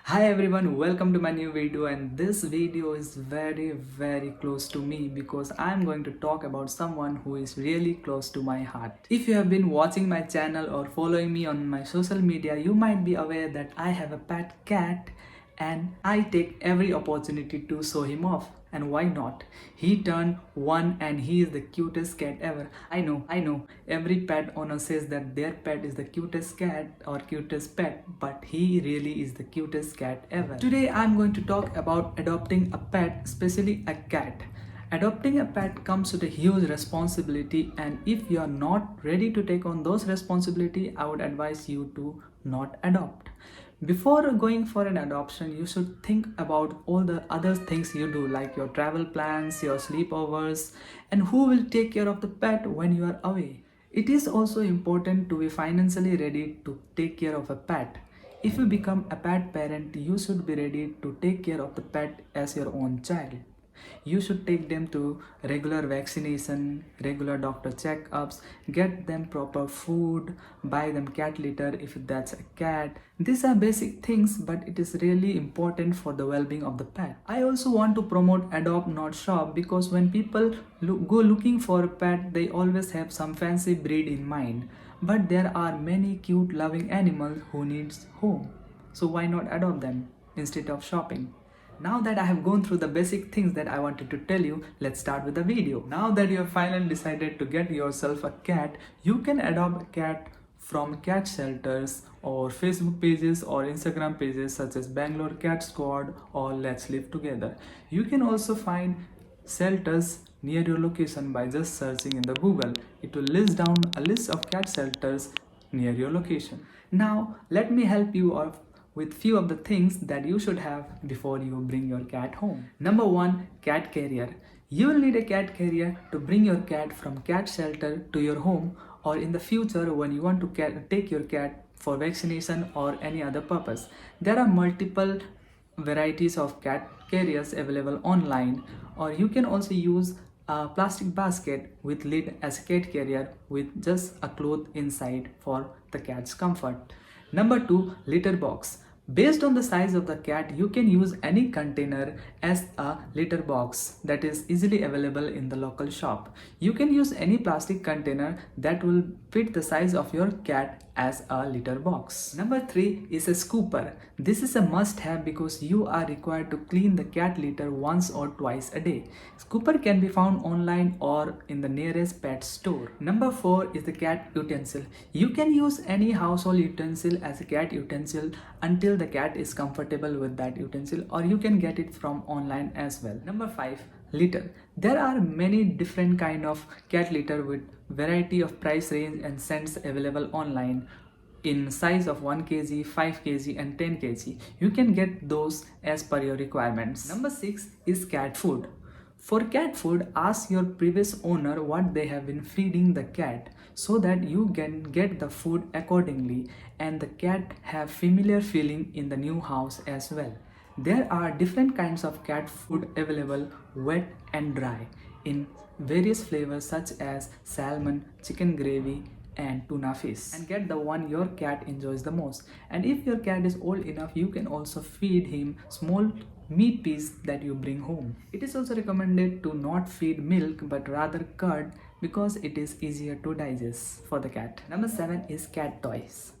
Hi everyone, welcome to my new video, and this video is very close to me because I'm going to talk about someone who is really close to my heart. If you have been watching my channel or following me on my social media, you might be aware that I have a pet cat and I take every opportunity to show him off. And why not? He turned one and he is the cutest cat ever. I know, every pet owner says that their pet is the cutest cat or cutest pet, but he really is the cutest cat ever. Today I'm going to talk about adopting a pet, especially a cat. Adopting a pet comes with a huge responsibility, and if you are not ready to take on those responsibility, I would advise you to not adopt. Before going for an adoption, you should think about all the other things you do, like your travel plans, your sleepovers, and who will take care of the pet when you are away. It is also important to be financially ready to take care of a pet. If you become a pet parent, you should be ready to take care of the pet as your own child. You should take them to regular vaccination, regular doctor checkups, get them proper food, buy them cat litter if that's a cat. These are basic things, but it is really important for the well-being of the pet. I also want to promote adopt not shop, because when people go looking for a pet, they always have some fancy breed in mind. But there are many cute loving animals who needs home. So why not adopt them instead of shopping? Now that I have gone through the basic things that I wanted to tell you, let's start with the video. Now that you have finally decided to get yourself a cat, you can adopt a cat from cat shelters or Facebook pages or Instagram pages such as Bangalore Cat Squad or Let's Live Together. You can also find shelters near your location by just searching in the Google. It will list down a list of cat shelters near your location. Now let me help you out with few of the things that you should have before you bring your cat home. Number 1, cat carrier. You will need a cat carrier to bring your cat from cat shelter to your home, or in the future when you want to take your cat for vaccination or any other purpose. There are multiple varieties of cat carriers available online, or you can also use a plastic basket with lid as a cat carrier with just a cloth inside for the cat's comfort. Number 2, litter box. Based on the size of the cat, you can use any container as a litter box that is easily available in the local shop. You can use any plastic container that will fit the size of your cat as a litter box. Number 3 is a scooper. This is a must have because you are required to clean the cat litter once or twice a day. Scooper can be found online or in the nearest pet store. Number 4 is the cat utensil. You can use any household utensil as a cat utensil until the cat is comfortable with that utensil, or you can get it from online as well. Number 5, litter. There are many different kind of cat litter with variety of price range and scents available online in size of 1 kg, 5 kg and 10 kg. You can get those as per your requirements. Number 6 is cat food. For cat food, ask your previous owner what they have been feeding the cat so that you can get the food accordingly and the cat have familiar feeling in the new house as well. There are different kinds of cat food available, wet and dry, in various flavors such as salmon, chicken gravy and tuna fish, and get the one your cat enjoys the most. And if your cat is old enough, you can also feed him small meat piece that you bring home. It is also recommended to not feed milk but rather curd because it is easier to digest for the cat. Number 7 is cat toys.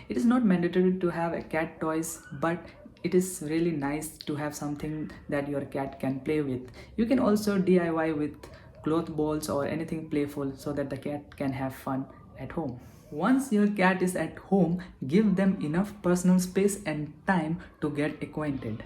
It is not mandatory to have a cat toys, but it is really nice to have something that your cat can play with. You can also DIY with cloth balls or anything playful so that the cat can have fun at home. Once your cat is at home, give them enough personal space and time to get acquainted.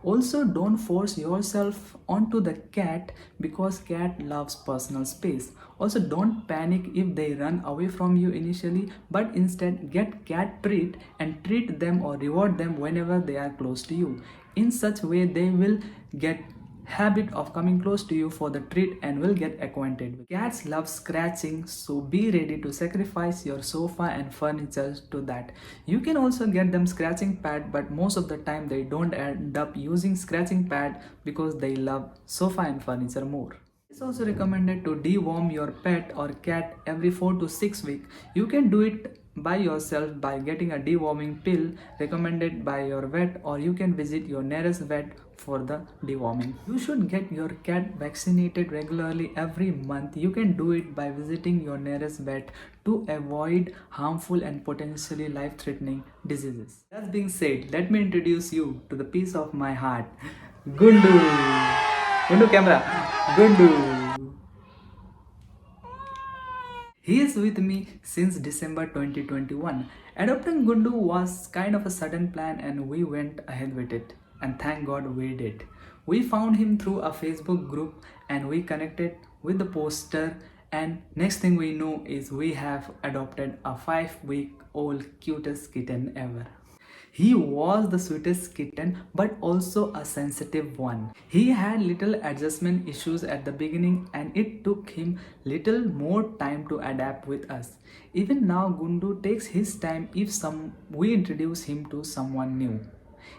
Also, don't force yourself onto the cat because cat loves personal space. Also, don't panic if they run away from you initially, but instead get cat treat and treat them or reward them whenever they are close to you. In such way, they will get habit of coming close to you for the treat and will get acquainted. Cats love scratching, so be ready to sacrifice your sofa and furniture to that. You can also get them scratching pad, but most of the time they don't end up using scratching pad because they love sofa and furniture more. It's also recommended to deworm your pet or cat every 4 to 6 weeks. You can do it by yourself by getting a deworming pill recommended by your vet, or you can visit your nearest vet for the deworming. You should get your cat vaccinated regularly every month. You can do it by visiting your nearest vet to avoid harmful and potentially life-threatening diseases. That being said, let me introduce you to the piece of my heart, Gundu. Gundu camera. Gundu. He is with me since December 2021. Adopting Gundu was kind of a sudden plan and we went ahead with it. And thank God we did. We found him through a Facebook group and we connected with the poster, and next thing we know is we have adopted a 5-week-old cutest kitten ever. He was the sweetest kitten but also a sensitive one. He had little adjustment issues at the beginning and it took him little more time to adapt with us. Even now Gundu takes his time if we introduce him to someone new.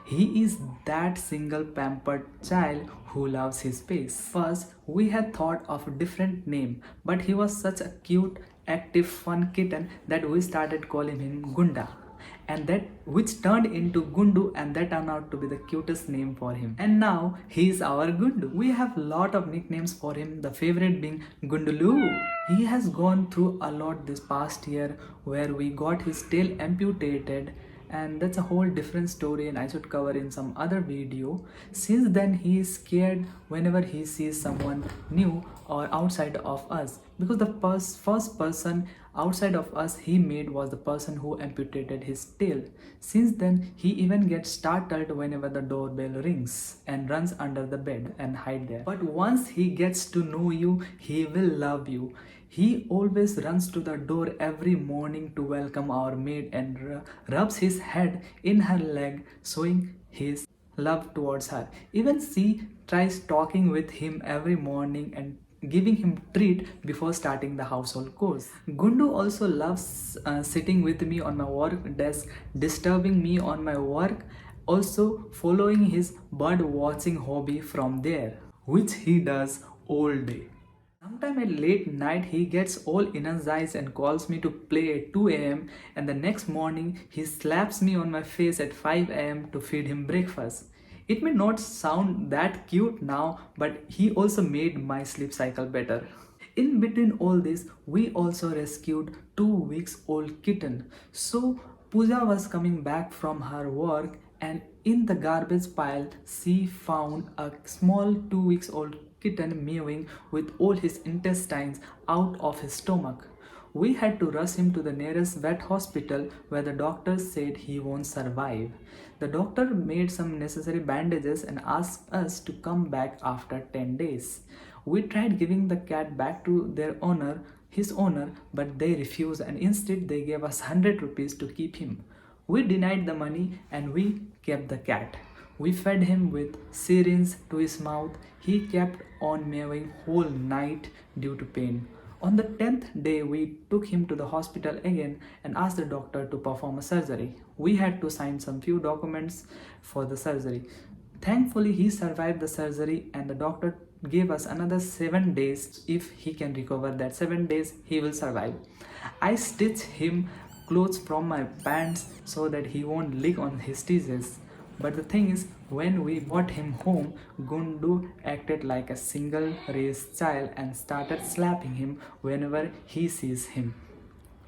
He is that single pampered child who loves his space. First, we had thought of a different name, but he was such a cute, active, fun kitten that we started calling him Gunda, and that which turned into Gundu, and that turned out to be the cutest name for him. And now he is our Gundu. We have lot of nicknames for him, the favorite being Gundulu. He has gone through a lot this past year where we got his tail amputated, and that's a whole different story and I should cover in some other video. Since then he is scared whenever he sees someone new or outside of us, because the first person outside of us he made was the person who amputated his tail. Since then he even gets startled whenever the doorbell rings and runs under the bed and hide there. But once he gets to know you, he will love you. He always runs to the door every morning to welcome our maid and rubs his head in her leg, showing his love towards her. Even she tries talking with him every morning and giving him treat before starting the household chores. Gundu also loves sitting with me on my work desk, disturbing me on my work, also following his bird watching hobby from there, which he does all day. Sometime at late night he gets all energized and calls me to play at 2 a.m. and the next morning he slaps me on my face at 5 a.m. to feed him breakfast. It may not sound that cute now, but he also made my sleep cycle better. In between all this, we also rescued 2 weeks-old kitten. So Pooja was coming back from her work and in the garbage pile she found a small 2 weeks-old kitten mewing with all his intestines out of his stomach. We had to rush him to the nearest vet hospital where the doctor said he won't survive. The doctor made some necessary bandages and asked us to come back after 10 days. We tried giving the cat back to his owner, but they refused and instead they gave us 100 rupees to keep him. We denied the money and we kept the cat. We fed him with syringe to his mouth. He kept on mewing whole night due to pain. On the 10th day, we took him to the hospital again and asked the doctor to perform a surgery. We had to sign some few documents for the surgery. Thankfully, he survived the surgery and the doctor gave us another 7 days. If he can recover that 7 days, he will survive. I stitched him clothes from my pants so that he won't leak on his stitches. But the thing is, when we brought him home, Gundu acted like a single-raised child and started slapping him whenever he sees him.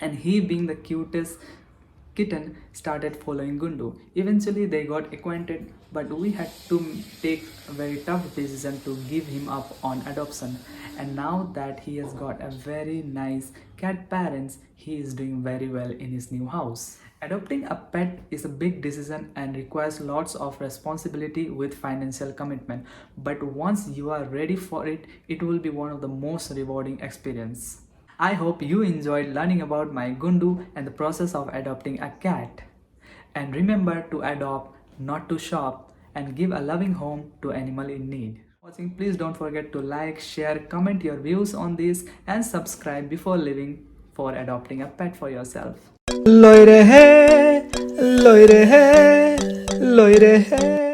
And he, being the cutest kitten, started following Gundu. Eventually, they got acquainted, but we had to take a very tough decision to give him up on adoption. And now that he has got a very nice cat parents, he is doing very well in his new house. Adopting a pet is a big decision and requires lots of responsibility with financial commitment. But once you are ready for it, it will be one of the most rewarding experiences. I hope you enjoyed learning about my Gundu and the process of adopting a cat. And remember to adopt, not to shop, and give a loving home to animal in need. Watching, please don't forget to like, share, comment your views on this and subscribe before leaving for adopting a pet for yourself. Loire hai, loire hai, loire hai.